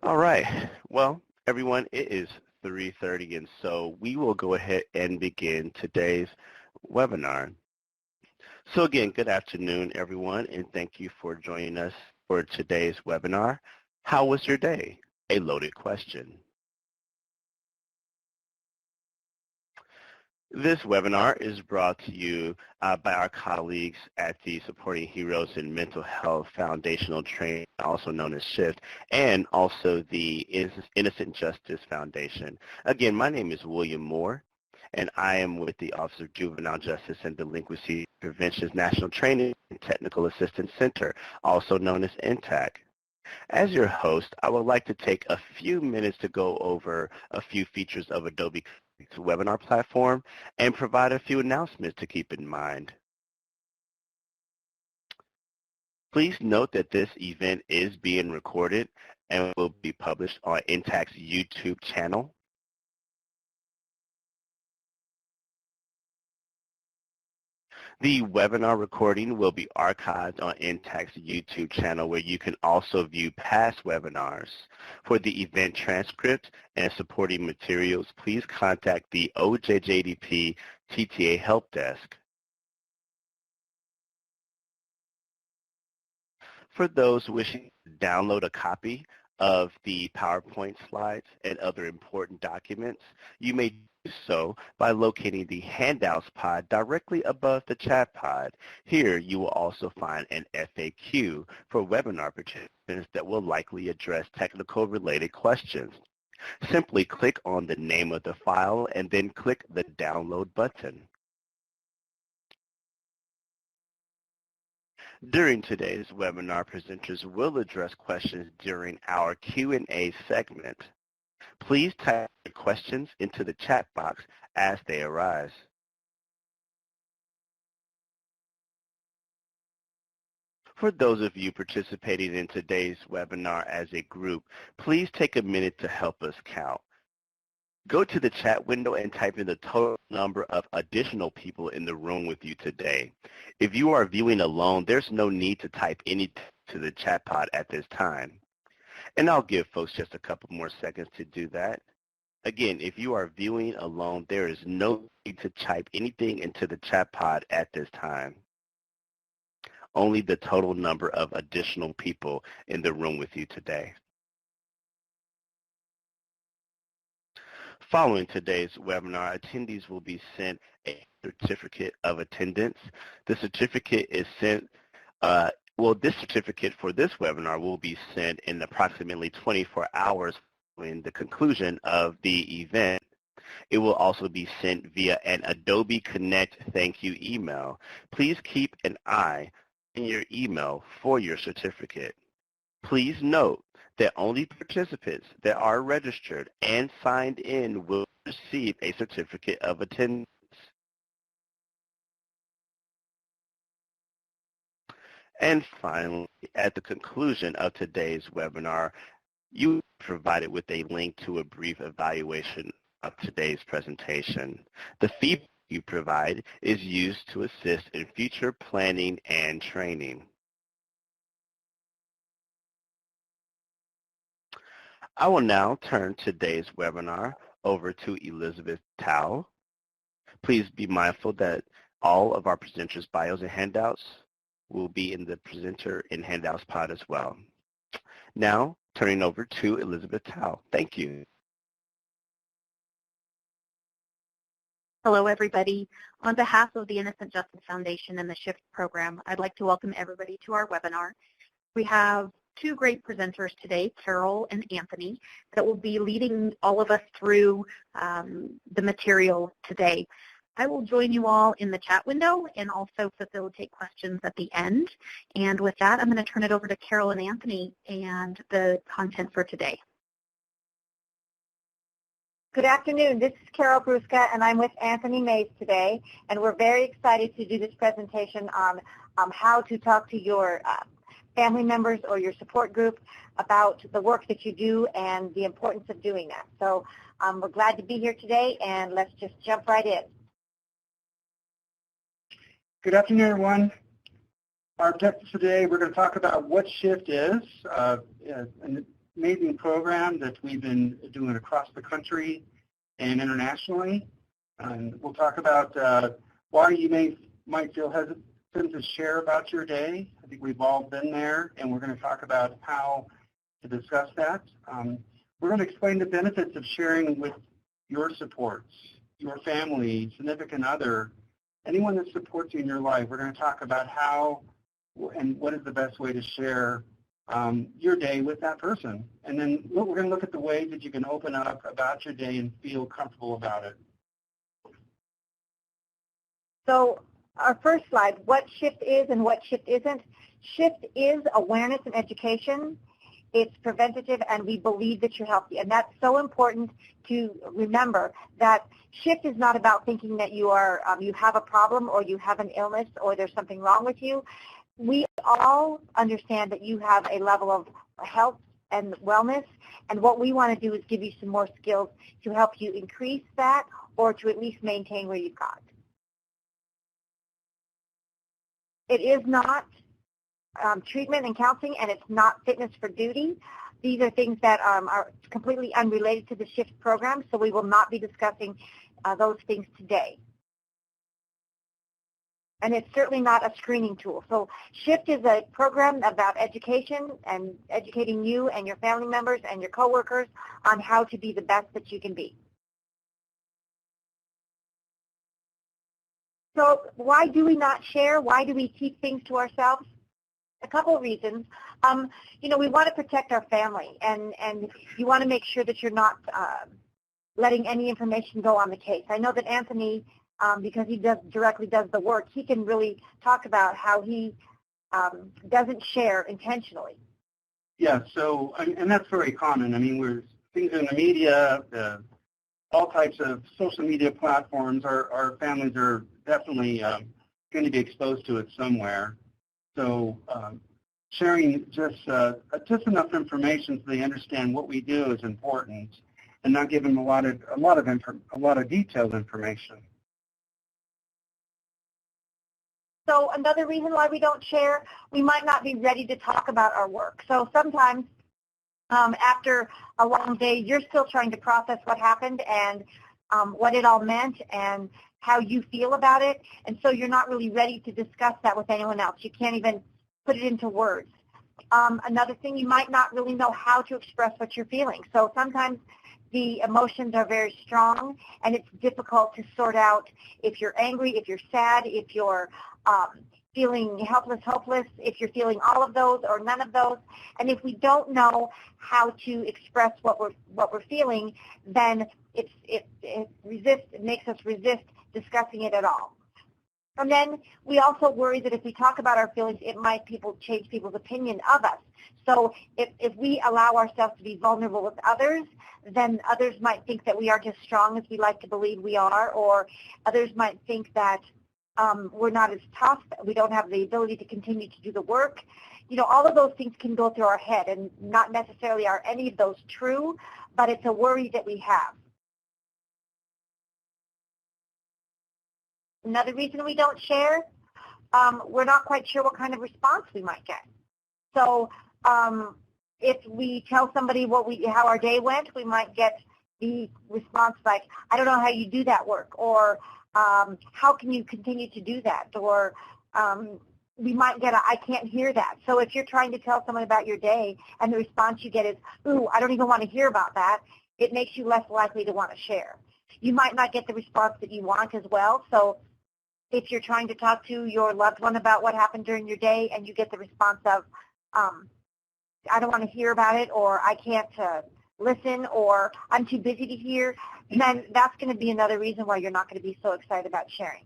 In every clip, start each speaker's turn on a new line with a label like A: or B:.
A: All right. Well, everyone, it is 3:30, and so we will go ahead and begin today's webinar. So again, good afternoon, everyone, and thank you for joining us for today's webinar. How was your day? A loaded question. This webinar is brought to you by our colleagues at the Supporting Heroes in Mental Health Foundational Training, also known as SHIFT, and also the Innocent Justice Foundation. Again, my name is William Moore, and I am with the Office of Juvenile Justice and Delinquency Prevention's National Training and Technical Assistance Center, also known as NTAC. As your host, I would like to take a few minutes to go over a few features of Adobe webinar platform and provide a few announcements to keep in mind. Please note that this event is being recorded and will be published on NTAC's YouTube channel. The webinar recording will be archived on NTAC's YouTube channel, where you can also view past webinars. For the event transcript and supporting materials, please contact the OJJDP TTA Help Desk. For those wishing to download a copy of the PowerPoint slides and other important documents, you may do so by locating the Handouts pod directly above the chat pod. Here you will also find an FAQ for webinar participants that will likely address technical related questions. Simply click on the name of the file and then click the download button. During today's webinar, presenters will address questions during our Q&A segment. Please type your questions into the chat box as they arise. For those of you participating in today's webinar as a group, please take a minute to help us count. Go to the chat window and type in the total number of additional people in the room with you today. If you are viewing alone, there's no need to type anything to the chat pod at this time. And I'll give folks just a couple more seconds to do that. Again, if you are viewing alone, there is no need to type anything into the chat pod at this time. Only the total number of additional people in the room with you today. Following today's webinar, attendees will be sent a certificate of attendance. The certificate is sent, this certificate for this webinar will be sent in approximately 24 hours following the conclusion of the event. It will also be sent via an Adobe Connect thank you email. Please keep an eye on your email for your certificate. Please note that only participants that are registered and signed in will receive a certificate of attendance. And finally, at the conclusion of today's webinar, you will be provided with a link to a brief evaluation of today's presentation. The feedback you provide is used to assist in future planning and training. I will now turn today's webinar over to Elizabeth Tao. Please be mindful that all of our presenters' bios and handouts will be in the presenter and handouts pod as well. Now, turning over to Elizabeth Tao. Thank you.
B: Hello, everybody. On behalf of the Innocent Justice Foundation and the SHIFT program, I'd like to welcome everybody to our webinar. We have two great presenters today, Carol and Anthony, that will be leading all of us through the material today. I will join you all in the chat window and also facilitate questions at the end. And with that, I'm going to turn it over to Carol and Anthony and the content for today.
C: Good afternoon. This is Carol Bruska, and I'm with Anthony Mays today. And we're very excited to do this presentation on how to talk to your family members or your support group about the work that you do and the importance of doing that. So we're glad to be here today, and let's just jump right in.
D: Good afternoon, everyone. Our objective today, we're going to talk about what SHIFT is. And amazing program that we've been doing across the country and internationally. And we'll talk about why you might feel hesitant to share about your day. I think we've all been there, and we're going to talk about how to discuss that. We're going to explain the benefits of sharing with your supports, your family, significant other, anyone that supports you in your life. We're going to talk about how and what is the best way to share your day with that person. And then we're going to look at the ways that you can open up about your day and feel comfortable about it.
C: So our first slide, what SHIFT is and what SHIFT isn't. SHIFT is awareness and education. It's preventative, and we believe that you're healthy. And that's so important to remember, that SHIFT is not about thinking that you are you have a problem or you have an illness or there's something wrong with you. We all understand that you have a level of health and wellness, and what we want to do is give you some more skills to help you increase that or to at least maintain where you've got. It is not treatment and counseling, and it's not fitness for duty. These are things that are completely unrelated to the SHIFT program, so we will not be discussing those things today. And it's certainly not a screening tool. So SHIFT is a program about education and educating you and your family members and your coworkers on how to be the best that you can be. So why do we not share? Why do we keep things to ourselves? A couple of reasons. You know, we want to protect our family, and you want to make sure that you're not letting any information go on the case. I know that Anthony, because he directly does the work, he can really talk about how he doesn't share intentionally.
D: Yeah, so, and that's very common. I mean, we're things in the media, all types of social media platforms, our families are definitely going to be exposed to it somewhere. So sharing just enough information so they understand what we do is important, and not giving them a lot of detailed information.
C: So another reason why we don't share, we might not be ready to talk about our work. So sometimes after a long day, you're still trying to process what happened and what it all meant and how you feel about it, and so you're not really ready to discuss that with anyone else. You can't even put it into words. Another thing, you might not really know how to express what you're feeling. So sometimes the emotions are very strong, and it's difficult to sort out if you're angry, if you're sad, if you're feeling helpless, hopeless, if you're feeling all of those or none of those. And if we don't know how to express what we're feeling, then it makes us resist discussing it at all. And then we also worry that if we talk about our feelings, it might change people's opinion of us. So if we allow ourselves to be vulnerable with others, then others might think that we aren't as strong as we like to believe we are, or others might think that we're not as tough, we don't have the ability to continue to do the work. You know, all of those things can go through our head, and not necessarily are any of those true, but it's a worry that we have. Another reason we don't share, we're not quite sure what kind of response we might get. So if we tell somebody how our day went, we might get the response like, I don't know how you do that work, or how can you continue to do that, or we might get a, I can't hear that. So if you're trying to tell someone about your day and the response you get is, ooh, I don't even want to hear about that, it makes you less likely to want to share. You might not get the response that you want as well. So if you're trying to talk to your loved one about what happened during your day and you get the response of, I don't want to hear about it, or I can't listen, or I'm too busy to hear, then that's going to be another reason why you're not going to be so excited about sharing.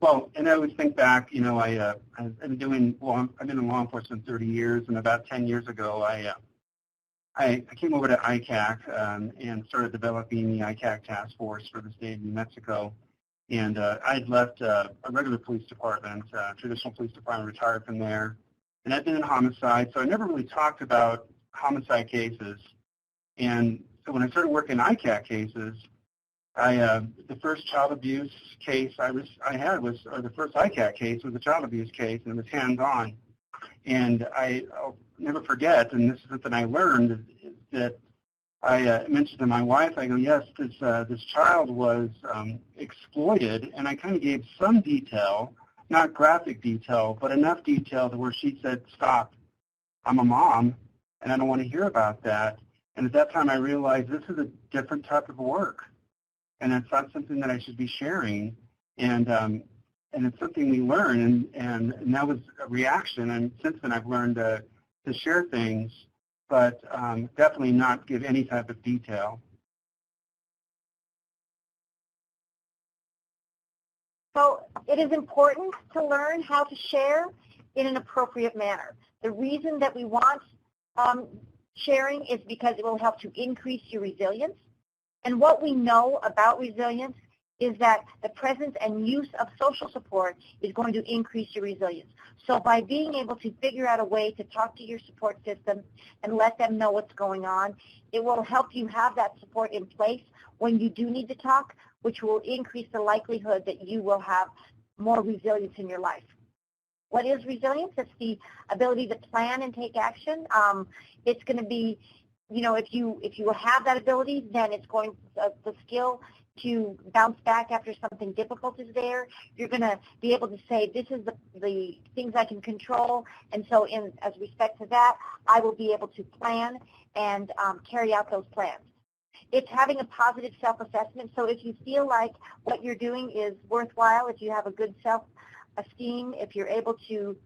D: Well, and I always think back, you know, I've been in law enforcement 30 years, and about 10 years ago, I came over to ICAC and started developing the ICAC task force for the state of New Mexico. And I'd left a regular police department, traditional police department, retired from there. And I'd been in homicide, so I never really talked about homicide cases. And so when I started working ICAC cases, the first child abuse case I had was, or the first ICAC case was a child abuse case, and it was hands-on. And I'll never forget, and this is something I learned, is that I mentioned to my wife, I go, yes, this child was exploited, and I kind of gave some detail, not graphic detail, but enough detail to where she said, stop, I'm a mom, and I don't want to hear about that. And at that time I realized this is a different type of work, and it's not something that I should be sharing. And it's something we learn, and that was a reaction, and since then I've learned to share things, but definitely not give any type of detail.
C: So it is important to learn how to share in an appropriate manner. The reason that we want sharing is because it will help to increase your resilience. And what we know about resilience is that the presence and use of social support is going to increase your resilience. So by being able to figure out a way to talk to your support system and let them know what's going on, it will help you have that support in place when you do need to talk, which will increase the likelihood that you will have more resilience in your life. What is resilience? It's the ability to plan and take action. It's going to be, you know, if you have that ability, then it's going the skill to bounce back after something difficult is there. You're going to be able to say, this is the things I can control, and so as respect to that, I will be able to plan and carry out those plans. It's having a positive self-assessment, so if you feel like what you're doing is worthwhile, if you have a good self-esteem, if you're able to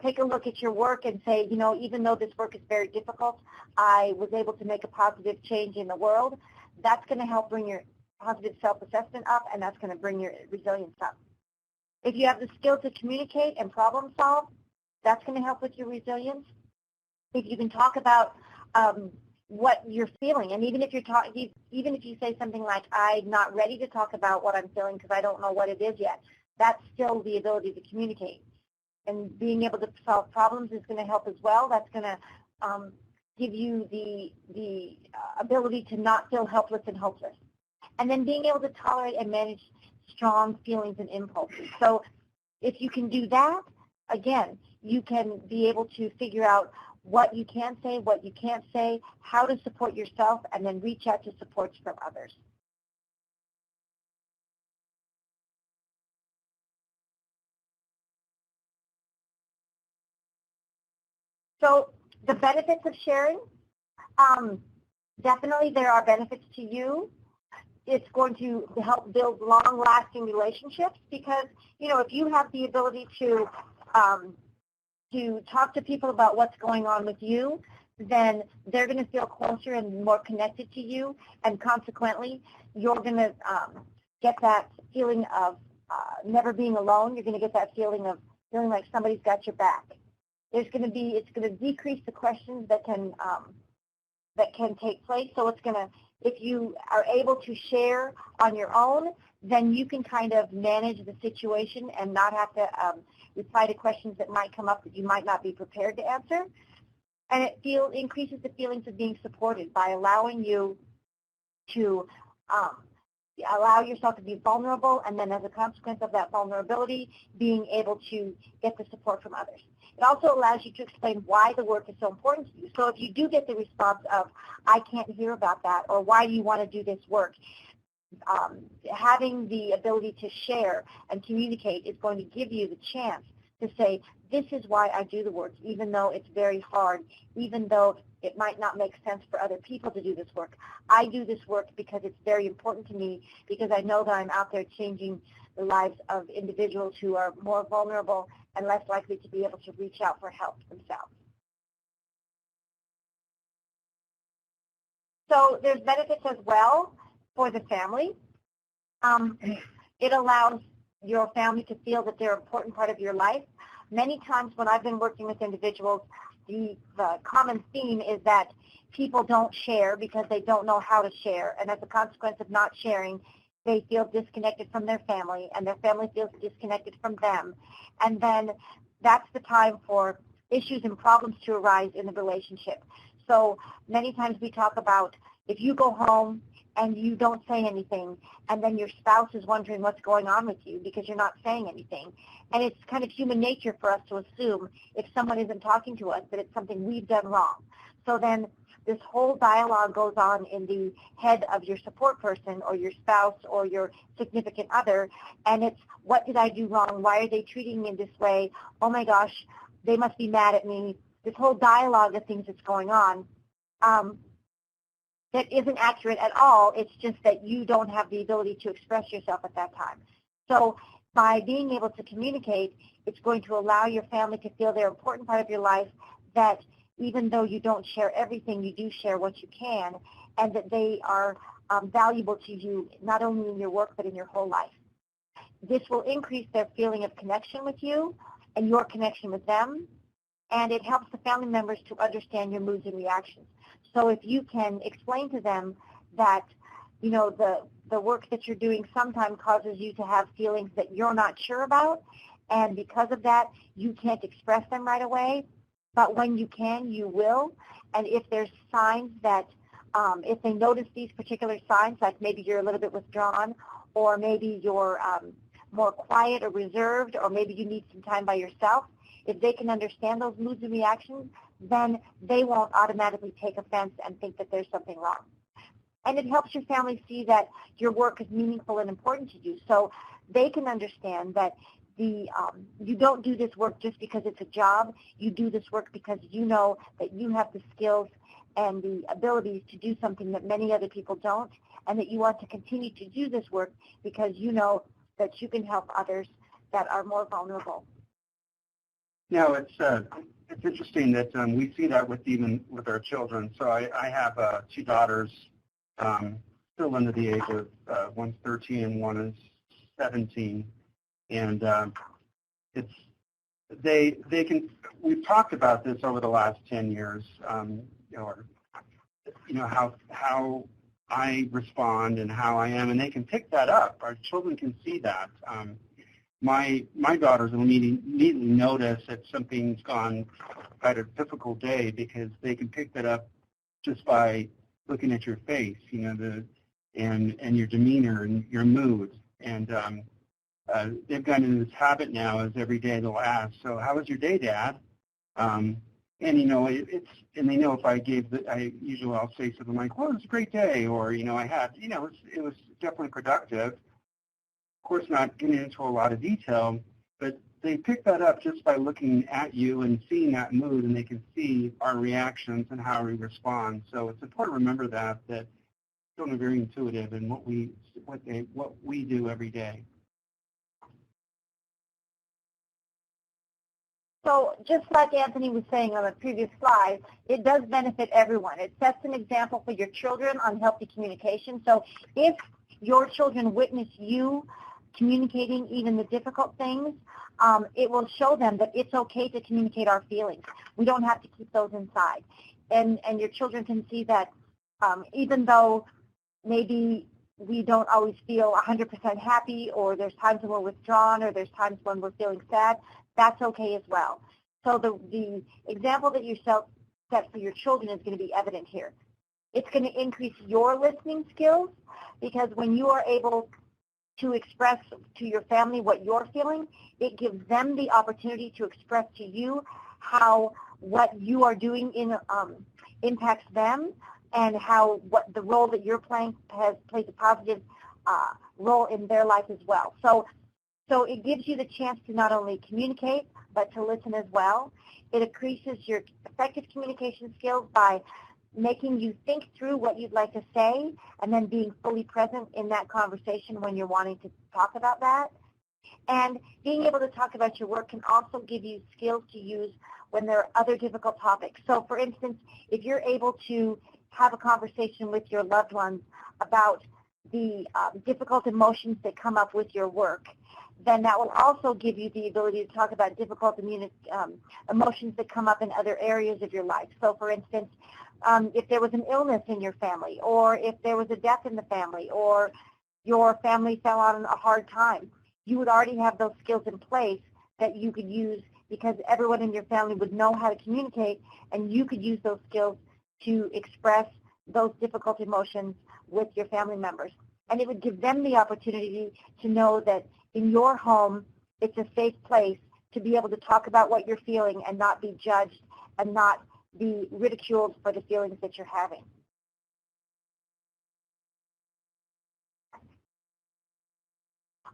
C: take a look at your work and say, you know, even though this work is very difficult, I was able to make a positive change in the world. That's going to help bring your positive self-assessment up, and that's going to bring your resilience up. If you have the skill to communicate and problem solve, that's going to help with your resilience. If you can talk about what you're feeling, and even if you say something like, I'm not ready to talk about what I'm feeling because I don't know what it is yet, that's still the ability to communicate. And being able to solve problems is going to help as well. That's going to give you the ability to not feel helpless and hopeless. And then being able to tolerate and manage strong feelings and impulses. So if you can do that, again, you can be able to figure out what you can say, what you can't say, how to support yourself, and then reach out to supports from others. So the benefits of sharing, definitely there are benefits to you. It's going to help build long-lasting relationships because, you know, if you have the ability to talk to people about what's going on with you, then they're going to feel closer and more connected to you, and consequently, you're going to get that feeling of never being alone. You're going to get that feeling of feeling like somebody's got your back. It's going to decrease the questions that can take place. So it's going to, if you are able to share on your own, then you can kind of manage the situation and not have to reply to questions that might come up that you might not be prepared to answer. And it increases the feelings of being supported by allowing you to allow yourself to be vulnerable, and then as a consequence of that vulnerability, being able to get the support from others. It also allows you to explain why the work is so important to you. So if you do get the response of, I can't hear about that, or why do you want to do this work, having the ability to share and communicate is going to give you the chance to say, this is why I do the work, even though it's very hard, even though it might not make sense for other people to do this work. I do this work because it's very important to me, because I know that I'm out there changing the lives of individuals who are more vulnerable and less likely to be able to reach out for help themselves. So there's benefits as well for the family. It allows your family to feel that they're an important part of your life. Many times when I've been working with individuals, the common theme is that people don't share because they don't know how to share, and as a consequence of not sharing, they feel disconnected from their family, and their family feels disconnected from them. And then that's the time for issues and problems to arise in the relationship. So many times we talk about, if you go home and you don't say anything, and then your spouse is wondering what's going on with you because you're not saying anything. And it's kind of human nature for us to assume if someone isn't talking to us that it's something we've done wrong. So then this whole dialogue goes on in the head of your support person or your spouse or your significant other, and it's, what did I do wrong? Why are they treating me this way? Oh my gosh, they must be mad at me. This whole dialogue of things that's going on that isn't accurate at all. It's just that you don't have the ability to express yourself at that time. So by being able to communicate, it's going to allow your family to feel they're an important part of your life, that even though you don't share everything, you do share what you can, and that they are valuable to you not only in your work but in your whole life. This will increase their feeling of connection with you and your connection with them, and it helps the family members to understand your moods and reactions. So if you can explain to them that, you know, the work that you're doing sometimes causes you to have feelings that you're not sure about, and because of that, you can't express them right away, but when you can, you will. And if there's signs that, if they notice these particular signs, like maybe you're a little bit withdrawn, or maybe you're more quiet or reserved, or maybe you need some time by yourself, if they can understand those moods and reactions, then they won't automatically take offense and think that there's something wrong. And it helps your family see that your work is meaningful and important to you, so they can understand that you don't do this work just because it's a job. You do this work because you know that you have the skills and the abilities to do something that many other people don't, and that you want to continue to do this work because you know that you can help others that are more vulnerable.
D: Now, it's interesting that we see that even with our children. So I have 2 daughters, still under the age of, one's 13 and one is 17. And we've talked about this over the last 10 years, how I respond and how I am, and they can pick that up. Our children can see that. My daughters will immediately notice that something's gone at a difficult day because they can pick that up just by looking at your face, and your demeanor and your mood. And they've gotten into this habit now, as every day they'll ask, "So how was your day, Dad?" And they know if I usually I'll say something like, "Well, it was a great day," or it was definitely productive. Of course, not getting into a lot of detail, but they pick that up just by looking at you and seeing that mood, and they can see our reactions and how we respond. So it's important to remember that children are very intuitive in what we do every day.
C: So just like Anthony was saying on the previous slide, it does benefit everyone. It sets an example for your children on healthy communication. So if your children witness you communicating even the difficult things, it will show them that it's okay to communicate our feelings. We don't have to keep those inside. And your children can see that even though maybe we don't always feel 100% happy, or there's times when we're withdrawn, or there's times when we're feeling sad, that's okay as well. So the example that you set for your children is going to be evident here. It's going to increase your listening skills, because when you are able to express to your family what you're feeling, it gives them the opportunity to express to you how what you are doing impacts them, and how what the role that you're playing plays a positive role in their life as well. So it gives you the chance to not only communicate, but to listen as well. It increases your effective communication skills by making you think through what you'd like to say, and then being fully present in that conversation when you're wanting to talk about that. And being able to talk about your work can also give you skills to use when there are other difficult topics. So for instance, if you're able to have a conversation with your loved ones about the difficult emotions that come up with your work, then that will also give you the ability to talk about difficult emotions that come up in other areas of your life. So for instance, if there was an illness in your family, or if there was a death in the family, or your family fell on a hard time, you would already have those skills in place that you could use, because everyone in your family would know how to communicate, and you could use those skills to express those difficult emotions with your family members. And it would give them the opportunity to know that in your home, it's a safe place to be able to talk about what you're feeling and not be judged and not be ridiculed for the feelings that you're having.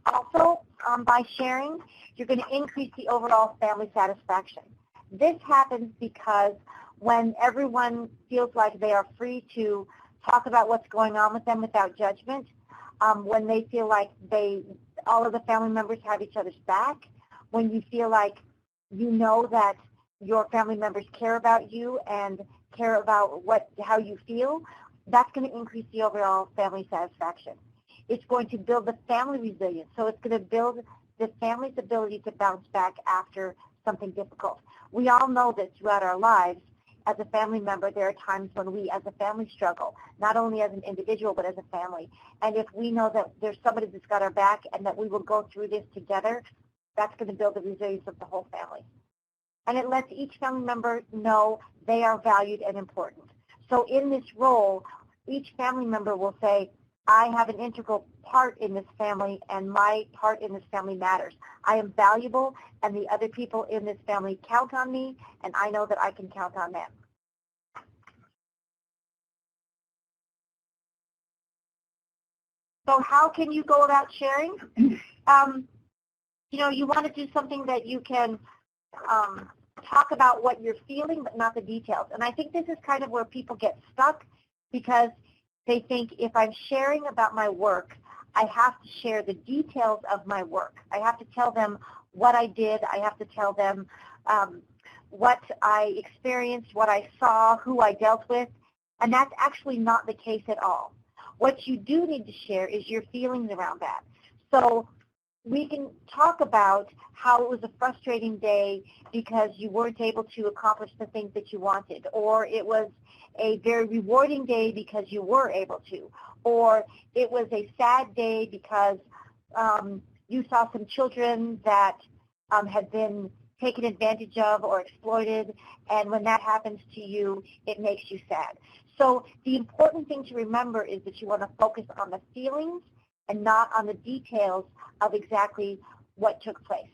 C: Also, by sharing, you're going to increase the overall family satisfaction. This happens because when everyone feels like they are free to talk about what's going on with them without judgment, when they feel like all of the family members have each other's back, when you feel like you know that your family members care about you and care about how you feel, that's going to increase the overall family satisfaction. It's going to build the family resilience. So it's going to build the family's ability to bounce back after something difficult. We all know that throughout our lives, as a family member, there are times when we as a family struggle, not only as an individual, but as a family. And if we know that there's somebody that's got our back and that we will go through this together, that's going to build the resilience of the whole family. And it lets each family member know they are valued and important. So in this role, each family member will say, I have an integral part in this family, and my part in this family matters. I am valuable, and the other people in this family count on me, and I know that I can count on them. So how can you go about sharing? You want to do something that you can talk about what you're feeling, but not the details. And I think this is kind of where people get stuck, because they think if I'm sharing about my work, I have to share the details of my work. I have to tell them what I did. I have to tell them what I experienced, what I saw, who I dealt with. And that's actually not the case at all. What you do need to share is your feelings around that. So we can talk about how it was a frustrating day because you weren't able to accomplish the things that you wanted, or it was a very rewarding day because you were able to, or it was a sad day because you saw some children that had been taken advantage of or exploited, and when that happens to you, it makes you sad. So the important thing to remember is that you want to focus on the feelings and not on the details of exactly what took place.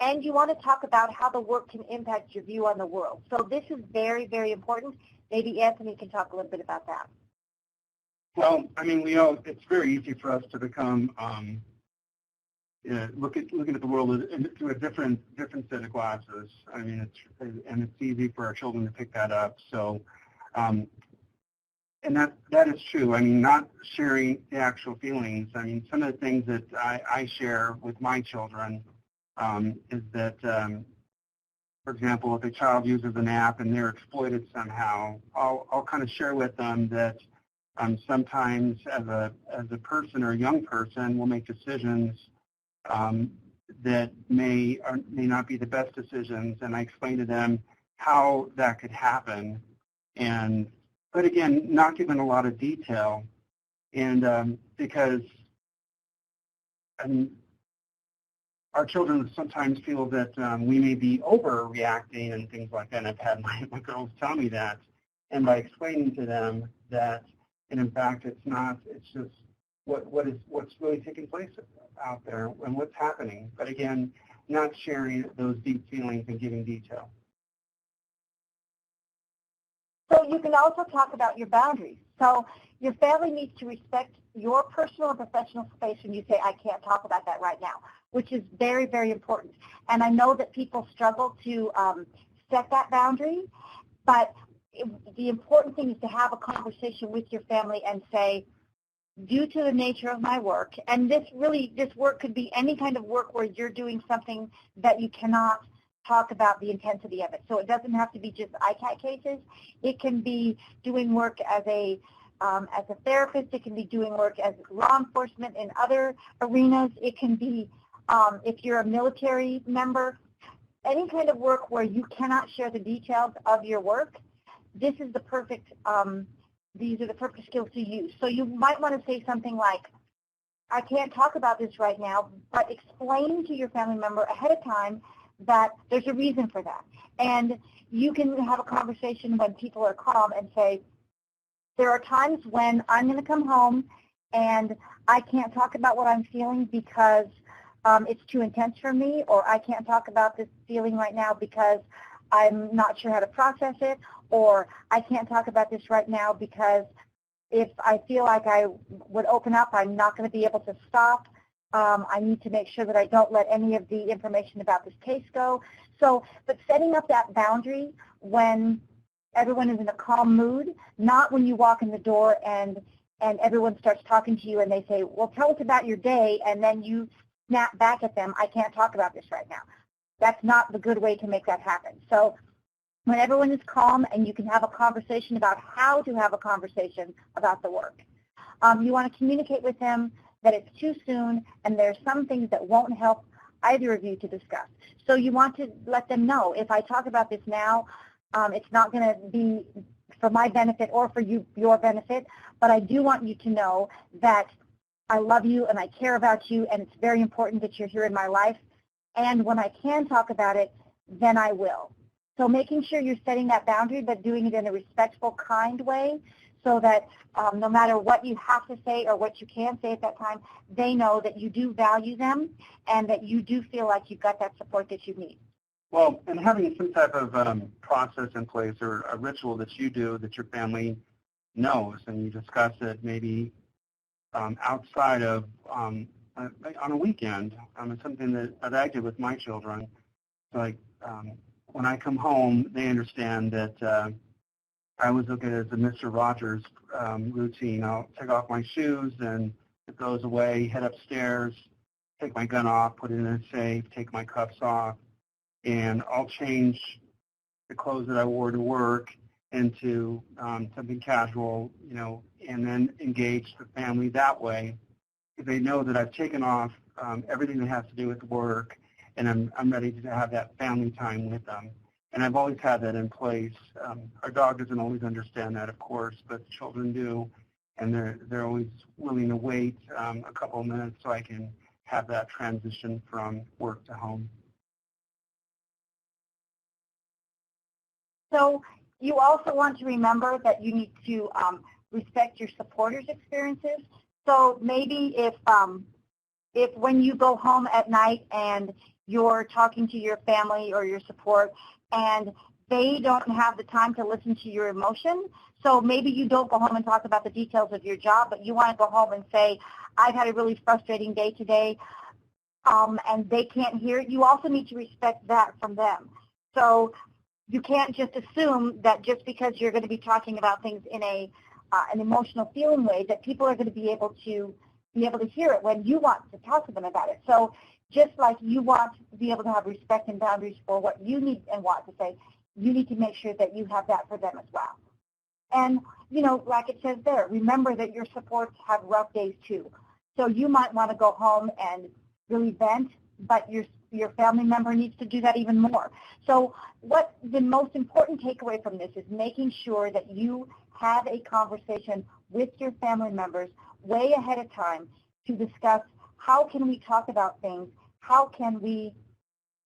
C: And you want to talk about how the work can impact your view on the world. So this is very, very important. Maybe Anthony can talk a little bit about that.
D: Well, I mean, it's very easy for us to become looking at the world through a different set of glasses. I mean, it's easy for our children to pick that up. So, and that is true. I mean, not sharing the actual feelings. I mean, some of the things that I share with my children is that, for example, if a child uses an app and they're exploited somehow, I'll kind of share with them that sometimes as a person or a young person, we'll make decisions that may or may not be the best decisions, and I explain to them how that could happen, but again, not given a lot of detail, and because our children sometimes feel that we may be overreacting and things like that, and I've had my girls tell me that, and by explaining to them that, and in fact, it's not, it's just what's really taking place out there and what's happening. But again, not sharing those deep feelings and giving detail.
C: So you can also talk about your boundaries. So your family needs to respect your personal and professional space when you say, I can't talk about that right now, which is very, very important. And I know that people struggle to set that boundary, but the important thing is to have a conversation with your family and say, due to the nature of my work, and this work could be any kind of work where you're doing something that you cannot talk about the intensity of it. So it doesn't have to be just ICAT cases. It can be doing work as a therapist. It can be doing work as law enforcement in other arenas. It can be, if you're a military member, any kind of work where you cannot share the details of your work. This is the perfect, these are the perfect skills to use. So you might want to say something like, I can't talk about this right now, but explain to your family member ahead of time that there's a reason for that. And you can have a conversation when people are calm and say, There are times when I'm going to come home and I can't talk about what I'm feeling because it's too intense for me, or I can't talk about this feeling right now because I'm not sure how to process it, or I can't talk about this right now because if I feel like I would open up, I'm not going to be able to stop. I need to make sure that I don't let any of the information about this case go. So, but setting up that boundary when everyone is in a calm mood, not when you walk in the door and everyone starts talking to you and they say, well, tell us about your day, and then you snap back at them, I can't talk about this right now. That's not the good way to make that happen. So when everyone is calm and you can have a conversation about how to have a conversation about the work. You want to communicate with them that it's too soon and there's some things that won't help either of you to discuss. So you want to let them know, if I talk about this now, it's not going to be for my benefit or for your benefit, but I do want you to know that I love you and I care about you, and it's very important that you're here in my life. And when I can talk about it, then I will. So making sure you're setting that boundary, but doing it in a respectful, kind way, so that no matter what you have to say or what you can say at that time, they know that you do value them and that you do feel like you've got that support that you need.
D: Well, and having some type of process in place or a ritual that you do that your family knows, and you discuss it maybe outside of on a weekend. It's something that I did with my children. Like when I come home, they understand that I always look at it as a Mr. Rogers routine. I'll take off my shoes and it goes away, head upstairs, take my gun off, put it in a safe, take my cuffs off, and I'll change the clothes that I wore to work into something casual, you know, and then engage the family that way. If they know that I've taken off everything that has to do with work, and I'm ready to have that family time with them. And I've always had that in place. Our dog doesn't always understand that, of course, but children do, and they're always willing to wait a couple of minutes so I can have that transition from work to home.
C: So you also want to remember that you need to respect your supporters' experiences. So maybe if when you go home at night and you're talking to your family or your support and they don't have the time to listen to your emotion, so maybe you don't go home and talk about the details of your job, but you want to go home and say, I've had a really frustrating day today, and they can't hear it. You also need to respect that from them. So you can't just assume that just because you're going to be talking about things in an emotional feeling way that people are going to be able to hear it when you want to talk to them about it. So just like you want to be able to have respect and boundaries for what you need and want to say, you need to make sure that you have that for them as well. And, you know, like it says there, remember that your supports have rough days too. So you might want to go home and really vent, but your family member needs to do that even more. So what the most important takeaway from this is making sure that you have a conversation with your family members way ahead of time to discuss how can we talk about things, how can we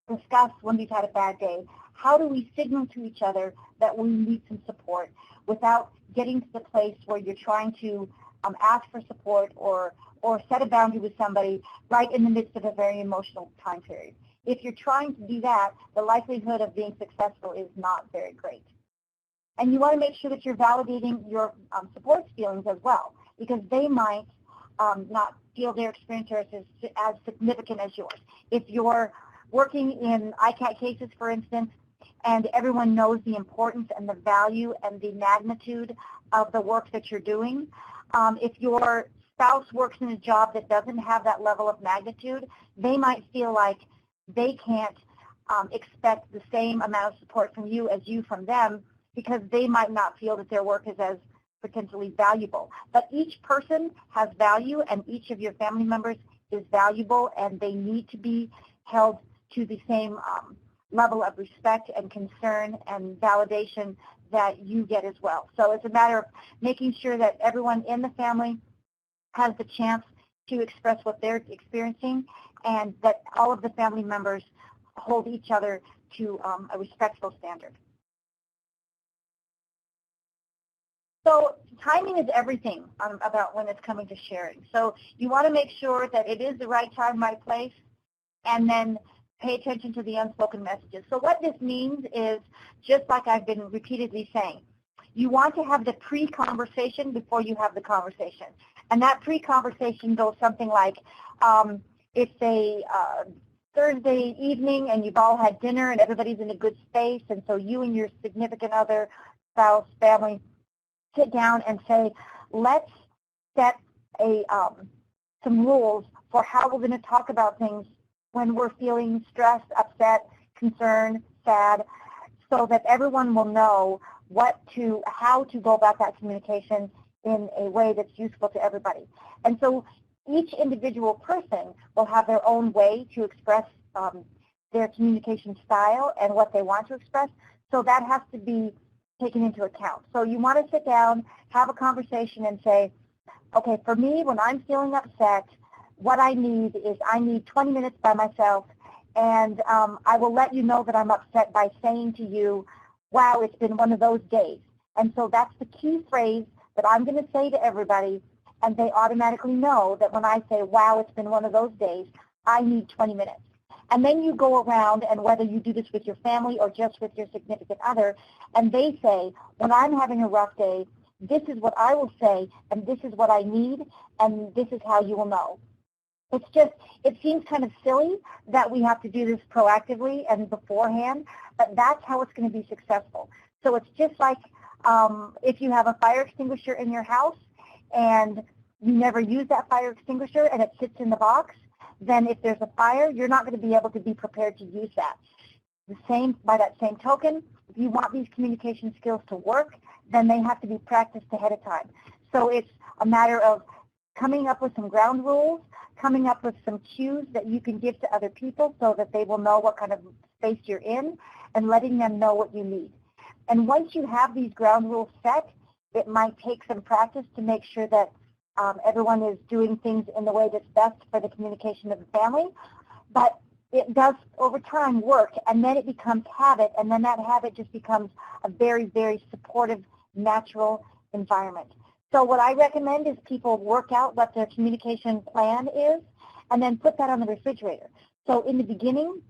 C: discuss when we've had a bad day, how do we signal to each other that we need some support without getting to the place where you're trying to ask for support or set a boundary with somebody right in the midst of a very emotional time period. If you're trying to do that, the likelihood of being successful is not very great. And you want to make sure that you're validating your support's feelings as well, because they might not feel their experience as significant as yours. If you're working in ICAT cases, for instance, and everyone knows the importance and the value and the magnitude of the work that you're doing, if your spouse works in a job that doesn't have that level of magnitude, they might feel like they can't expect the same amount of support from you as you from them, because they might not feel that their work is as potentially valuable. But each person has value, and each of your family members is valuable, and they need to be held to the same level of respect and concern and validation that you get as well. So it's a matter of making sure that everyone in the family has the chance to express what they're experiencing, and that all of the family members hold each other to a respectful standard. So timing is everything about when it's coming to sharing. So you want to make sure that it is the right time, right place, and then pay attention to the unspoken messages. So what this means is, just like I've been repeatedly saying, you want to have the pre-conversation before you have the conversation. And that pre-conversation goes something like, it's a Thursday evening and you've all had dinner and everybody's in a good space, and so you and your significant other, spouse, family, sit down and say, let's set some rules for how we're going to talk about things when we're feeling stressed, upset, concerned, sad, so that everyone will know how to go about that communication in a way that's useful to everybody. And so each individual person will have their own way to express their communication style and what they want to express, so that has to be taken into account. So you want to sit down, have a conversation, and say, okay, for me, when I'm feeling upset, what I need is 20 minutes by myself, and I will let you know that I'm upset by saying to you, wow, it's been one of those days. And so that's the key phrase that I'm going to say to everybody, and they automatically know that when I say, wow, it's been one of those days, I need 20 minutes. And then you go around, and whether you do this with your family or just with your significant other, and they say, when I'm having a rough day, this is what I will say, and this is what I need, and this is how you will know. It seems kind of silly that we have to do this proactively and beforehand, but that's how it's going to be successful. So it's just like if you have a fire extinguisher in your house and you never use that fire extinguisher and it sits in the box, then if there's a fire, you're not going to be able to be prepared to use that. By that same token, if you want these communication skills to work, then they have to be practiced ahead of time. So it's a matter of coming up with some ground rules, coming up with some cues that you can give to other people so that they will know what kind of space you're in, and letting them know what you need. And once you have these ground rules set, it might take some practice to make sure that everyone is doing things in the way that's best for the communication of the family. But it does, over time, work, and then it becomes habit, and then that habit just becomes a very, very supportive, natural environment. So what I recommend is people work out what their communication plan is, and then put that on the refrigerator. So in the beginning,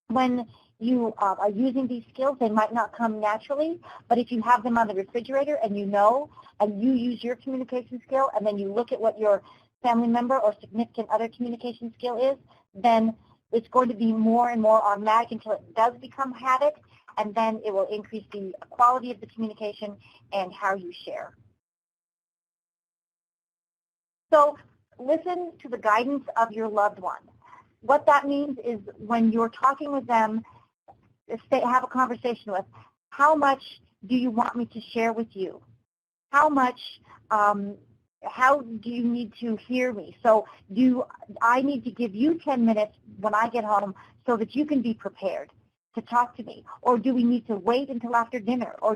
C: when you are using these skills, they might not come naturally, but if you have them on the refrigerator and you know, and you use your communication skill, and then you look at what your family member or significant other communication skill is, then it's going to be more and more automatic until it does become habit, and then it will increase the quality of the communication and how you share. So listen to the guidance of your loved one. What that means is when you're talking with them, have a conversation with, how much do you want me to share with you? How do you need to hear me? So do I need to give you 10 minutes when I get home so that you can be prepared to talk to me? Or do we need to wait until after dinner? Or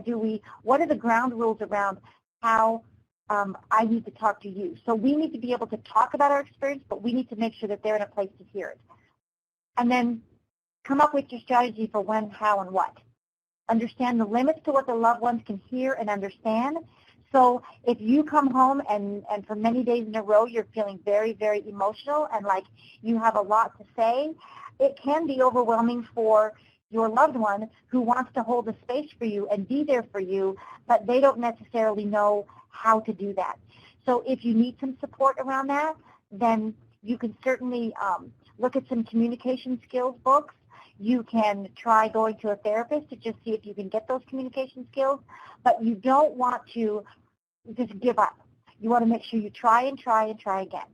C: what are the ground rules around how I need to talk to you? So we need to be able to talk about our experience, but we need to make sure that they're in a place to hear it. And then come up with your strategy for when, how, and what. Understand the limits to what the loved ones can hear and understand. So if you come home and for many days in a row you're feeling very, very emotional and like you have a lot to say, it can be overwhelming for your loved one who wants to hold a space for you and be there for you, but they don't necessarily know how to do that. So if you need some support around that, then you can certainly look at some communication skills books. You can try going to a therapist to just see if you can get those communication skills, but you don't want to just give up. You want to make sure you try and try and try again.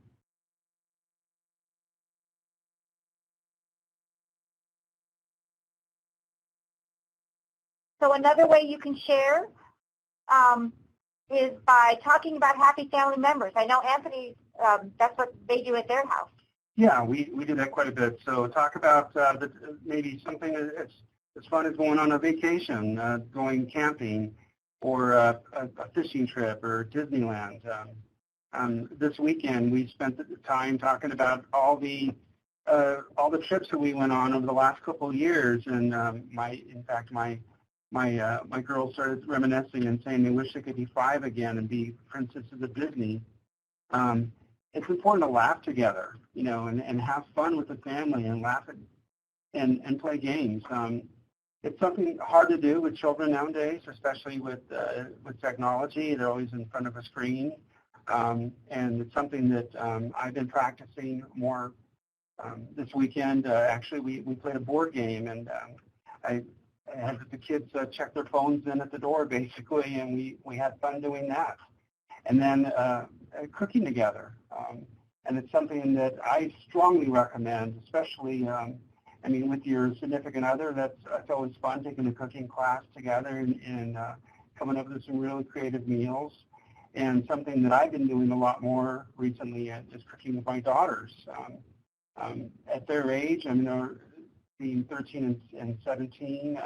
C: So another way you can share is by talking about happy family members. I know Anthony, that's what they do at their house.
D: Yeah, we do that quite a bit. So talk about maybe something as fun as going on a vacation, going camping, or a fishing trip, or Disneyland. This weekend we spent the time talking about all the trips that we went on over the last couple of years, and my my girls started reminiscing and saying they wish they could be 5 again and be princesses of Disney. It's important to laugh together, and have fun with the family and laugh and play games. It's something hard to do with children nowadays, especially with technology. They're always in front of a screen, and it's something that I've been practicing more this weekend. Actually, we played a board game, and I had the kids check their phones in at the door, basically, and we had fun doing that. And then cooking together. And it's something that I strongly recommend, especially, with your significant other. That's always fun, taking a cooking class together and coming up with some really creative meals. And something that I've been doing a lot more recently is cooking with my daughters. At their age, being 13 and 17,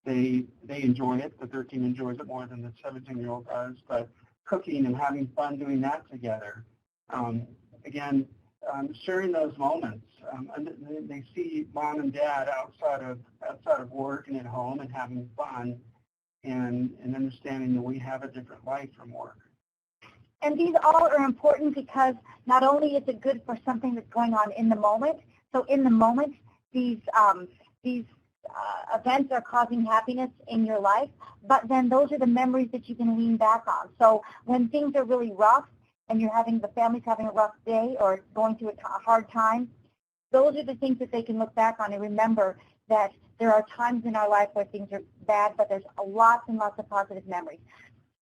D: they enjoy it. The 13 enjoys it more than the 17-year-old does. But cooking and having fun doing that together. Again, sharing those moments. They see mom and dad outside of work and at home and having fun, and understanding that we have a different life from work.
C: And these all are important because not only is it good for something that's going on in the moment, so in the moment these events are causing happiness in your life, but then those are the memories that you can lean back on. So when things are really rough and the family's having a rough day or going through a hard time, those are the things that they can look back on and remember that there are times in our life where things are bad, but there's lots and lots of positive memories.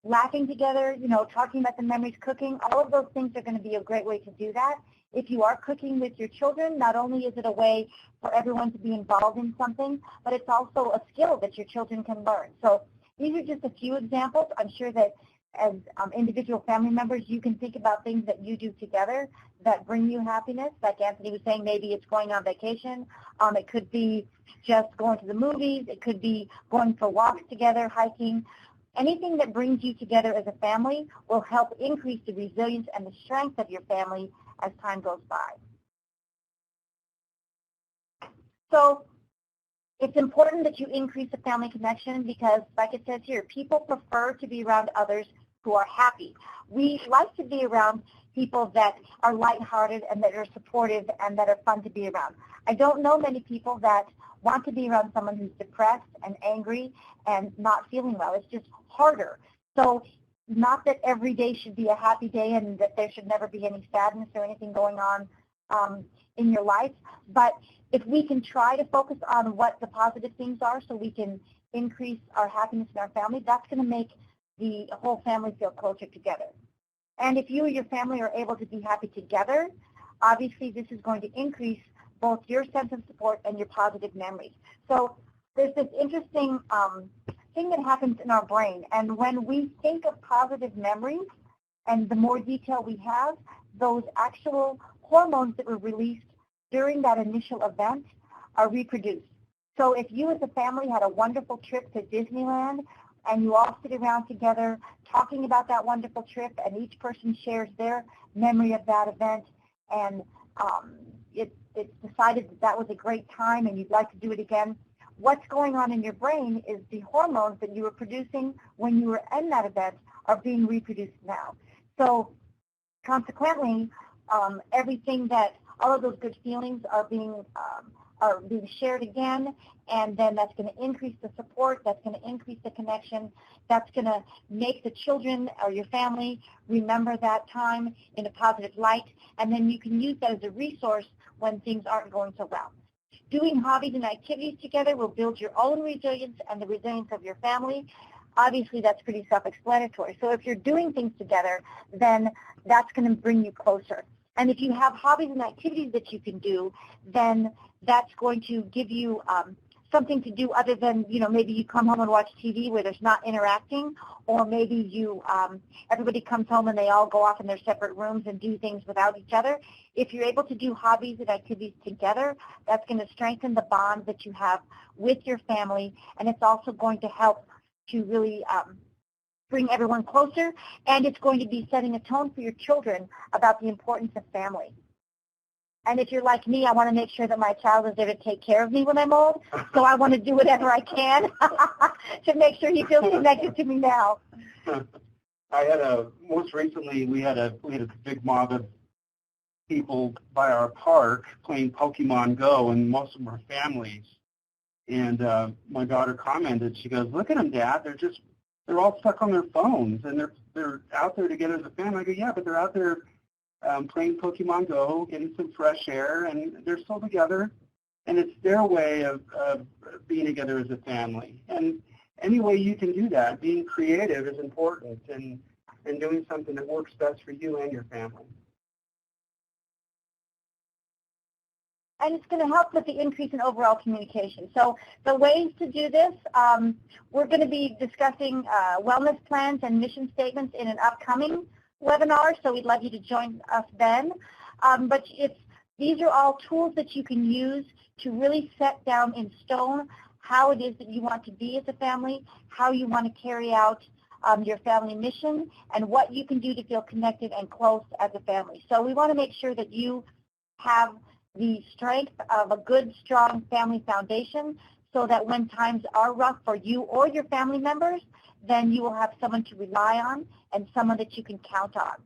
C: Laughing together, talking about the memories, cooking, all of those things are going to be a great way to do that. If you are cooking with your children, not only is it a way for everyone to be involved in something, but it's also a skill that your children can learn. So these are just a few examples. I'm sure that as individual family members, you can think about things that you do together that bring you happiness. Like Anthony was saying, maybe it's going on vacation. It could be just going to the movies. It could be going for walks together, hiking. Anything that brings you together as a family will help increase the resilience and the strength of your family as time goes by. So it's important that you increase the family connection because, like it says here, people prefer to be around others who are happy. We like to be around people that are lighthearted and that are supportive and that are fun to be around. I don't know many people that want to be around someone who's depressed and angry and not feeling well. It's just harder. So not that every day should be a happy day and that there should never be any sadness or anything going on in your life, but if we can try to focus on what the positive things are so we can increase our happiness in our family, that's going to make the whole family feel closer together. And if you and your family are able to be happy together, obviously this is going to increase both your sense of support and your positive memories. So there's this interesting thing that happens in our brain, and when we think of positive memories and the more detail we have, those actual hormones that were released during that initial event are reproduced. So if you as a family had a wonderful trip to Disneyland and you all sit around together talking about that wonderful trip and each person shares their memory of that event and it's decided that that was a great time and you'd like to do it again, what's going on in your brain is the hormones that you were producing when you were in that event are being reproduced now. So consequently, everything that all of those good feelings are being shared again, and then that's going to increase the support, that's going to increase the connection, that's going to make the children or your family remember that time in a positive light, and then you can use that as a resource when things aren't going so well. Doing hobbies and activities together will build your own resilience and the resilience of your family. Obviously, that's pretty self-explanatory. So if you're doing things together, then that's going to bring you closer. And if you have hobbies and activities that you can do, then that's going to give you something to do other than, maybe you come home and watch TV where there's not interacting, or maybe you everybody comes home and they all go off in their separate rooms and do things without each other. If you're able to do hobbies and activities together, that's going to strengthen the bond that you have with your family, and it's also going to help to really bring everyone closer, and it's going to be setting a tone for your children about the importance of family. And if you're like me, I want to make sure that my child is there to take care of me when I'm old. So I want to do whatever I can to make sure he feels connected to me now.
D: I had most recently we had a big mob of people by our park playing Pokemon Go, and most of them were families. And my daughter commented, she goes, "Look at them, Dad. They're all stuck on their phones, and they're out there together as a family." I go, "Yeah, but they're out there playing Pokemon Go, getting some fresh air, and they're still together, and it's their way of being together as a family." And any way you can do that, being creative is important, and doing something that works best for you and your family.
C: And it's going to help with the increase in overall communication. So the ways to do this, we're going to be discussing wellness plans and mission statements in an upcoming webinar, so we'd love you to join us then. But these are all tools that you can use to really set down in stone how it is that you want to be as a family, how you want to carry out your family mission, and what you can do to feel connected and close as a family. So we want to make sure that you have the strength of a good, strong family foundation so that when times are rough for you or your family members, then you will have someone to rely on and someone that you can count on.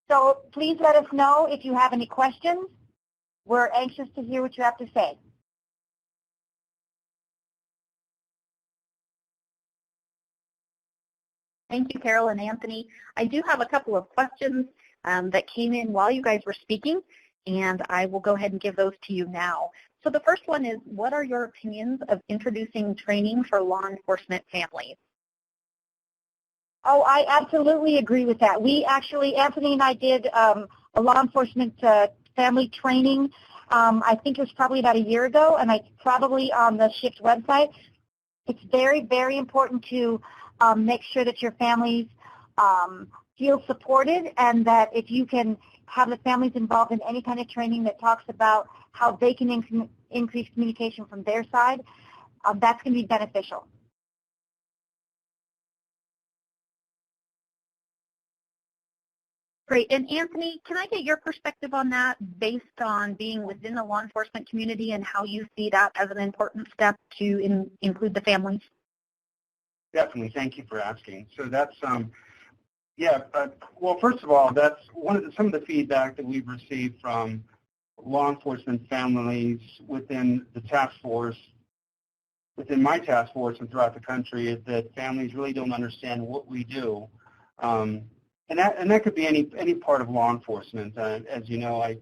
C: So please let us know if you have any questions. We're anxious to hear what you have to say.
B: Thank you, Carol and Anthony. I do have a couple of questions that came in while you guys were speaking, and I will go ahead and give those to you now. So the first one is, what are your opinions of introducing training for law enforcement families?
C: Oh, I absolutely agree with that. We actually, Anthony and I did a law enforcement family training, I think it was probably about a year ago, and it's probably on the SHIFT website. It's very, very important to make sure that your families feel supported, and that if you can have the families involved in any kind of training that talks about how they can increase communication from their side, that's going to be beneficial.
B: Great. And Anthony, can I get your perspective on that based on being within the law enforcement community and how you see that as an important step to include the families?
D: Definitely. Thank you for asking. So that's, well, first of all, that's some of the feedback that we've received from law enforcement families within the task force, within my task force and throughout the country, is that families really don't understand what we do. And that could be any part of law enforcement. As you know, I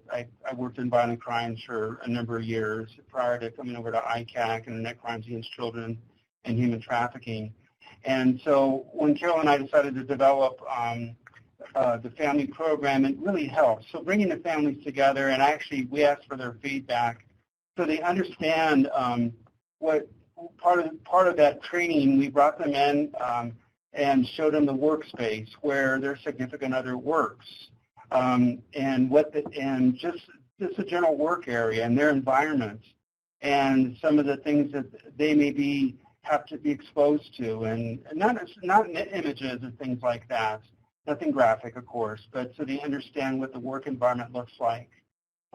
D: worked in violent crimes for a number of years prior to coming over to ICAC and net crimes against children and human trafficking. And so when Carol and I decided to develop the family program, it really helped. So bringing the families together, and we asked for their feedback so they understand what part of that training. We brought them in and showed them the workspace where their significant other works, and just a general work area and their environment, and some of the things that they have to be exposed to, and not images and things like that. Nothing graphic, of course, but so they understand what the work environment looks like.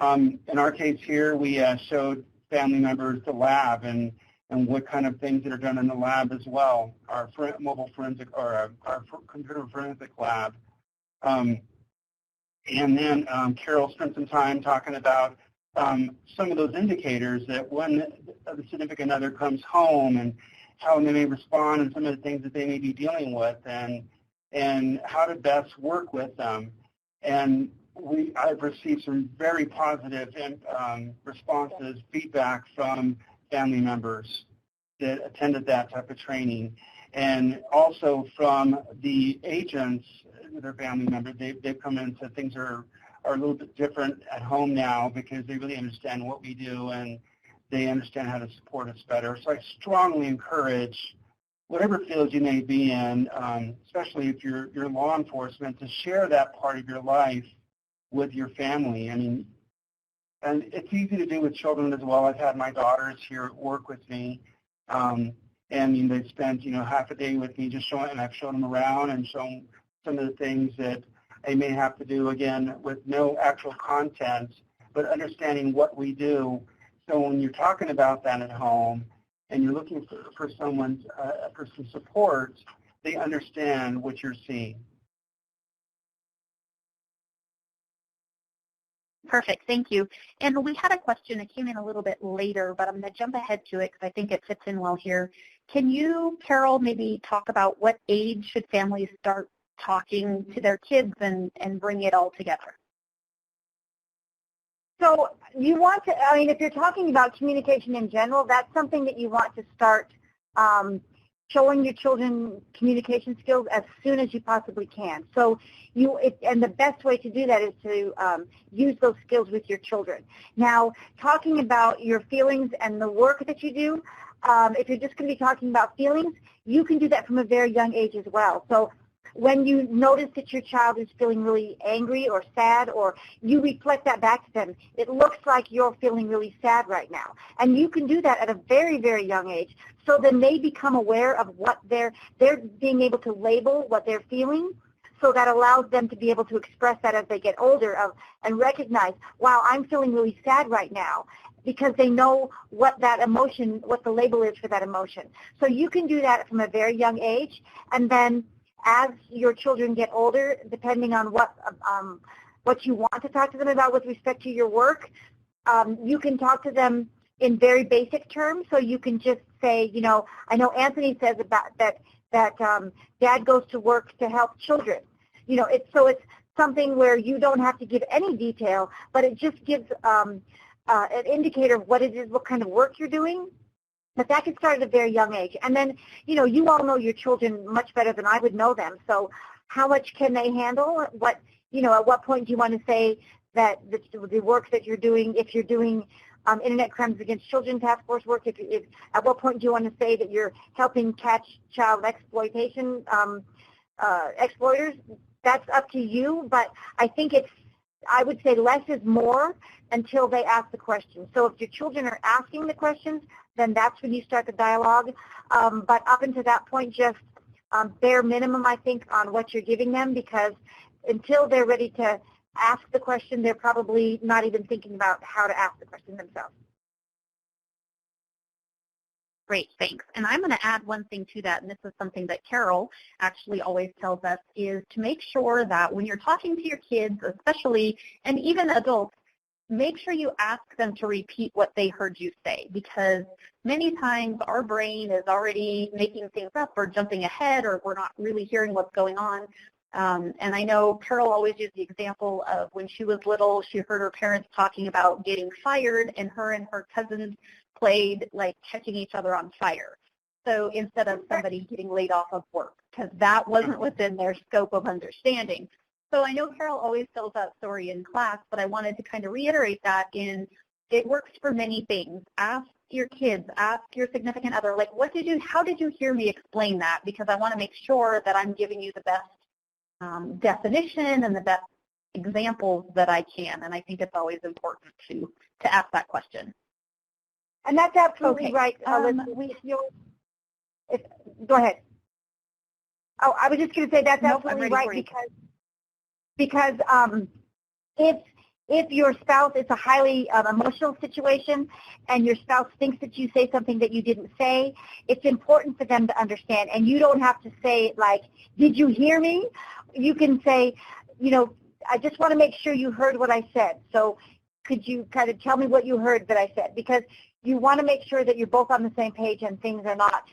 D: In our case here, we showed family members the lab and what kind of things that are done in the lab as well, our mobile forensic or our computer forensic lab. And then Carol spent some time talking about some of those indicators that when the significant other comes home and how they may respond and some of the things that they may be dealing with and how to best work with them. And I've received some very positive responses, feedback from family members that attended that type of training, and also from the agents, their family members. They've come in and said things are a little bit different at home now because they really understand what we do and they understand how to support us better. So I strongly encourage whatever field you may be in, especially if you're law enforcement, to share that part of your life with your family. I mean, and it's easy to do with children as well. I've had my daughters here at work with me, and they've spent half a day with me just showing, and I've shown them around and shown some of the things that they may have to do, again, with no actual content, but understanding what we do. So when you're talking about that at home and you're looking for someone's, for some support, they understand what you're seeing.
B: Perfect, thank you. And we had a question that came in a little bit later, but I'm going to jump ahead to it because I think it fits in well here. Can you, Carol, maybe talk about what age should families start talking to their kids and bring it all together?
C: So you want to, I mean, if you're talking about communication in general, that's something that you want to start showing your children communication skills as soon as you possibly can. So and the best way to do that is to use those skills with your children. Now, talking about your feelings and the work that you do, if you're just going to be talking about feelings, you can do that from a very young age as well. So when you notice that your child is feeling really angry or sad, or you reflect that back to them, it looks like you're feeling really sad right now. And you can do that at a very, very young age. So then they become aware of what they're being able to label what they're feeling. So that allows them to be able to express that as they get older and recognize, wow, I'm feeling really sad right now, because they know what that emotion, what the label is for that emotion. So you can do that from a very young age, and then as your children get older, depending on what you want to talk to them about with respect to your work, you can talk to them in very basic terms. So you can just say, you know, I know Anthony says about that Dad goes to work to help children. You know, it's something where you don't have to give any detail, but it just gives an indicator of what it is, what kind of work you're doing. But that can start at a very young age. And then, you know, you all know your children much better than I would know them. So how much can they handle? What, you know, at what point do you want to say that the work that you're doing, if you're doing Internet Crimes Against Children Task Force work, if at what point do you want to say that you're helping catch child exploitation exploiters? That's up to you. But I think I would say less is more until they ask the question. So if your children are asking the questions, then that's when you start the dialogue. But up until that point, just bare minimum, I think, on what you're giving them, because until they're ready to ask the question, they're probably not even thinking about how to ask the question themselves.
B: Great, thanks. And I'm going to add one thing to that, and this is something that Carol actually always tells us, is to make sure that when you're talking to your kids, especially, and even adults, make sure you ask them to repeat what they heard you say, because many times our brain is already making things up or jumping ahead, or we're not really hearing what's going on. And I know Carol always used the example of when she was little, she heard her parents talking about getting fired, and her cousins played like catching each other on fire. So instead of somebody getting laid off of work, because that wasn't within their scope of understanding. So I know Carol always tells that story in class, but I wanted to kind of reiterate that it works for many things. Ask your kids, ask your significant other, like, how did you hear me explain that? Because I want to make sure that I'm giving you the best definition and the best examples that I can. And I think it's always important to ask that question.
C: And that's absolutely right. Go ahead. Oh, I was just going to say that's absolutely right, because if your spouse, it's a highly emotional situation, and your spouse thinks that you say something that you didn't say, it's important for them to understand. And you don't have to say, like, did you hear me? You can say, you know, I just want to make sure you heard what I said. So could you kind of tell me what you heard that I said? Because you want to make sure that you're both on the same page and things are not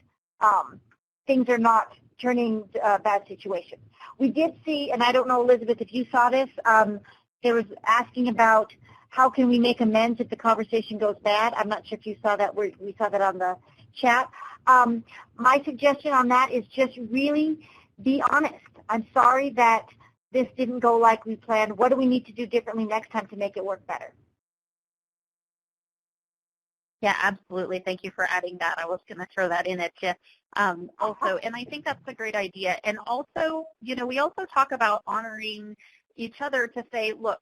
C: turning bad situations. We did see, and I don't know, Elizabeth, if you saw this, there was asking about how can we make amends if the conversation goes bad. I'm not sure if you saw that. We saw that on the chat. My suggestion on that is just really be honest. I'm sorry that this didn't go like we planned. What do we need to do differently next time to make it work better?
B: Yeah, absolutely. Thank you for adding that. I was going to throw that in at you also, and I think that's a great idea. And also, you know, we also talk about honoring each other to say, look,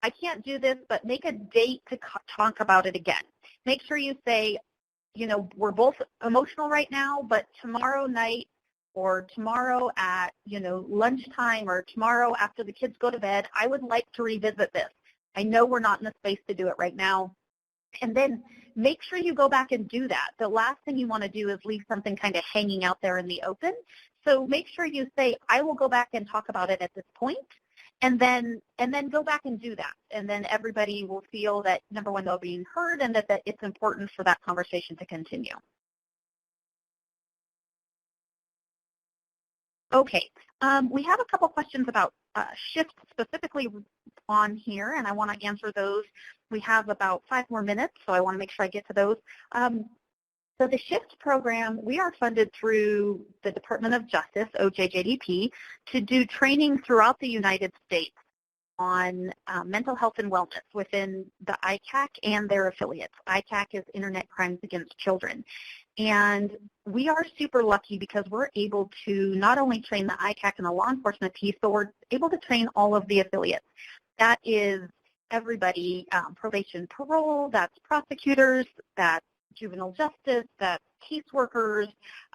B: I can't do this, but make a date to talk about it again. Make sure you say, you know, we're both emotional right now, but tomorrow night or tomorrow at, lunchtime, or tomorrow after the kids go to bed, I would like to revisit this. I know we're not in the space to do it right now. And then make sure you go back and do that. The last thing you want to do is leave something kind of hanging out there in the open. So make sure you say, I will go back and talk about it at this point, and then go back and do that. And then everybody will feel that, number one, they're being heard, and that it's important for that conversation to continue. Okay, we have a couple questions about shifts specifically on here, and I want to answer those. We have about 5 more minutes, so I want to make sure I get to those. So the SHIFT program, we are funded through the Department of Justice, OJJDP, to do training throughout the United States on mental health and wellness within the ICAC and their affiliates. ICAC is Internet Crimes Against Children. And we are super lucky because we're able to not only train the ICAC and the law enforcement piece, but we're able to train all of the affiliates. That is everybody, probation, parole, that's prosecutors, that's juvenile justice, that's caseworkers,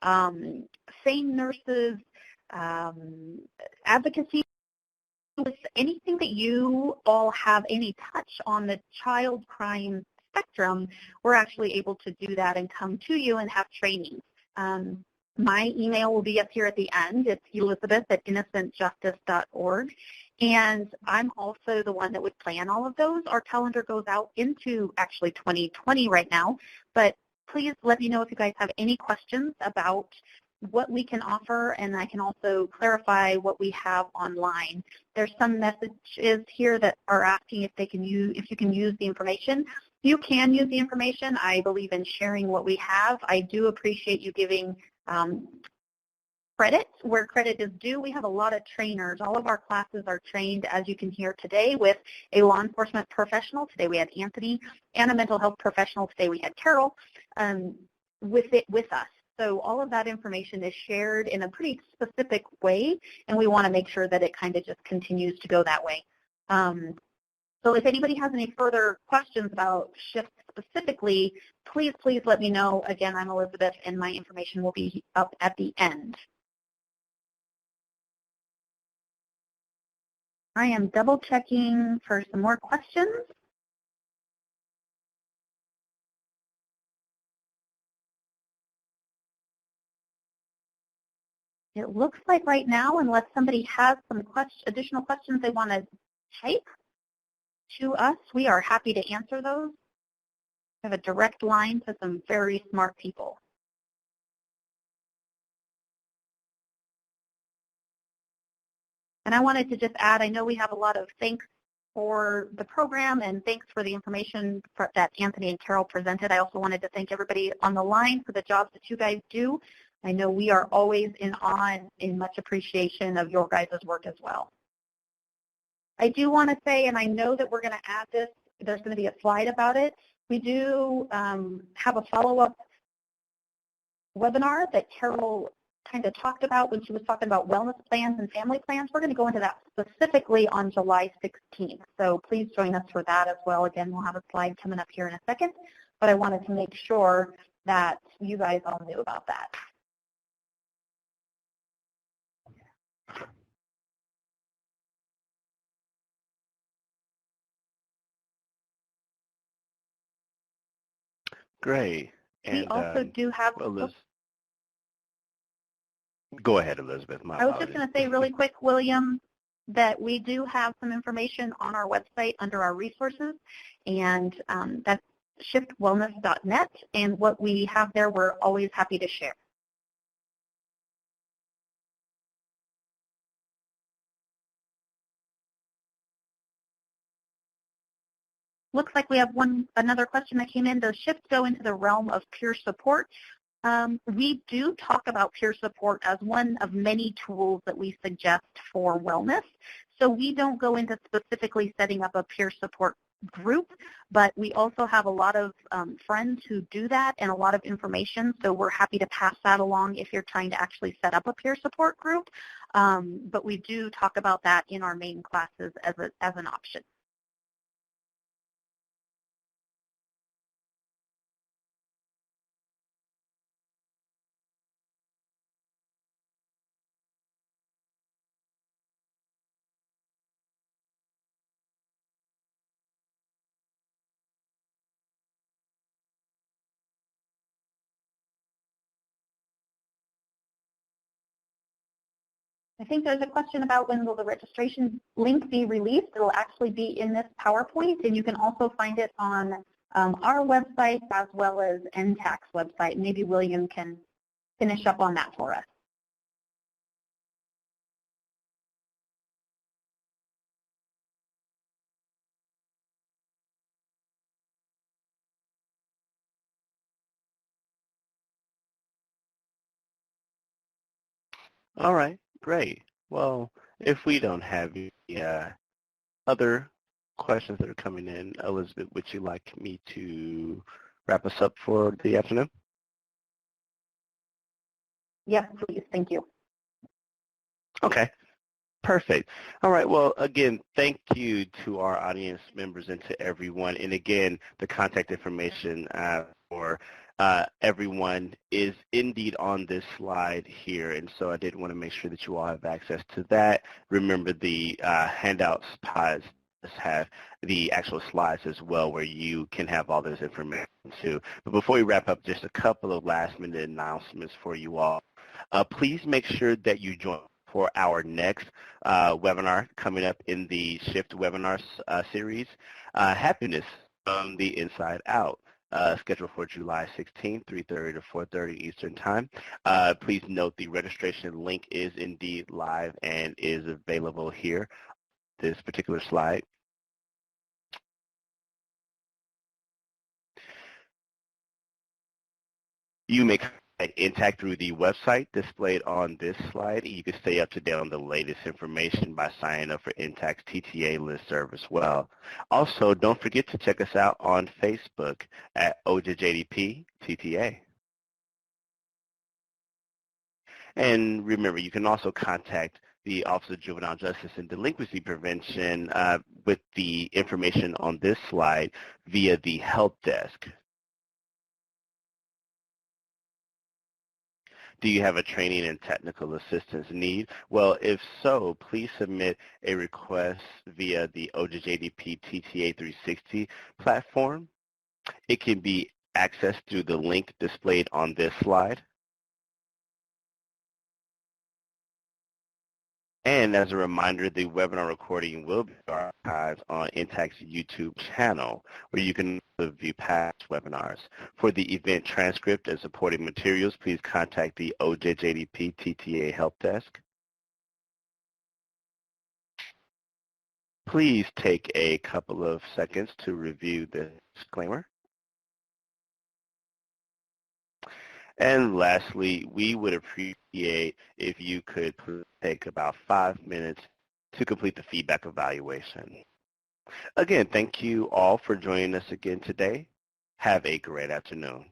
B: SANE nurses, advocacy. With anything that you all have any touch on the child crime spectrum, we're actually able to do that and come to you and have training. My email will be up here at the end. It's elizabeth@innocentjustice.org. And I'm also the one that would plan all of those. Our calendar goes out into actually 2020 right now. But please let me know if you guys have any questions about what we can offer, and I can also clarify what we have online. There's some messages here that are asking if you can use the information. You can use the information. I believe in sharing what we have. I do appreciate you giving credit where credit is due. We have a lot of trainers. All of our classes are trained, as you can hear today, with a law enforcement professional. Today we had Anthony, and a mental health professional. Today we had Carol with us. So all of that information is shared in a pretty specific way, and we want to make sure that it kind of just continues to go that way. So if anybody has any further questions about SHIFT specifically, please let me know. Again, I'm Elizabeth, and my information will be up at the end. I am double checking for some more questions. It looks like right now, unless somebody has some additional questions they want to type to us, we are happy to answer those. We have a direct line to some very smart people. And I wanted to just add, I know we have a lot of thanks for the program, and thanks for the information that Anthony and Carol presented. I also wanted to thank everybody on the line for the jobs that you guys do. I know we are always in awe and in much appreciation of your guys' work as well. I do want to say, and I know that we're going to add this, there's going to be a slide about it. We do have a follow-up webinar that Carol kind of talked about when she was talking about wellness plans and family plans. We're going to go into that specifically on July 16th. So please join us for that as well. Again, we'll have a slide coming up here in a second, but I wanted to make sure that you guys all knew about that.
A: Great. And
B: we also do have...
A: Go ahead, Elizabeth.
B: I was just going to say really quick, William, that we do have some information on our website under our resources, and that's shiftwellness.net, and what we have there we're always happy to share. Looks like we have another question that came in. Does SHIFT go into the realm of peer support? We do talk about peer support as one of many tools that we suggest for wellness. So we don't go into specifically setting up a peer support group, but we also have a lot of friends who do that and a lot of information. So we're happy to pass that along if you're trying to actually set up a peer support group. But we do talk about that in our main classes as an option. I think there's a question about when will the registration link be released. It'll actually be in this PowerPoint, and you can also find it on our website as well as NTAC's website. Maybe William can finish up on that for us.
A: All right, great. Well, if we don't have any other questions that are coming in, Elizabeth, would you like me to wrap us up for the afternoon?
B: Yes, please. Thank you.
A: Okay, perfect. All right, well, again, thank you to our audience members and to everyone. And again, the contact information for everyone is indeed on this slide here. And so I did want to make sure that you all have access to that. Remember, the handouts pods have the actual slides as well, where you can have all this information too. But before we wrap up, just a couple of last minute announcements for you all. Please make sure that you join for our next webinar coming up in the Shift webinars series, Happiness from the Inside Out. Scheduled for July 16th, 3:30 to 4:30 Eastern Time. Please note the registration link is indeed live and is available here, this particular slide. You may contact NTAC through the website displayed on this slide. You can stay up to date on the latest information by signing up for NTAC's TTA listserv as well. Also, don't forget to check us out on Facebook at OJJDP TTA. And remember, you can also contact the Office of Juvenile Justice and Delinquency Prevention with the information on this slide via the help desk. Do you have a training and technical assistance need? Well, if so, please submit a request via the OJJDP TTA 360 platform. It can be accessed through the link displayed on this slide. And as a reminder, the webinar recording will be archived on NTAC's YouTube channel, where you can view past webinars. For the event transcript and supporting materials, please contact the OJJDP TTA Help Desk. Please take a couple of seconds to review the disclaimer. And lastly, we would appreciate if you could take about 5 minutes to complete the feedback evaluation. Again, thank you all for joining us again today. Have a great afternoon.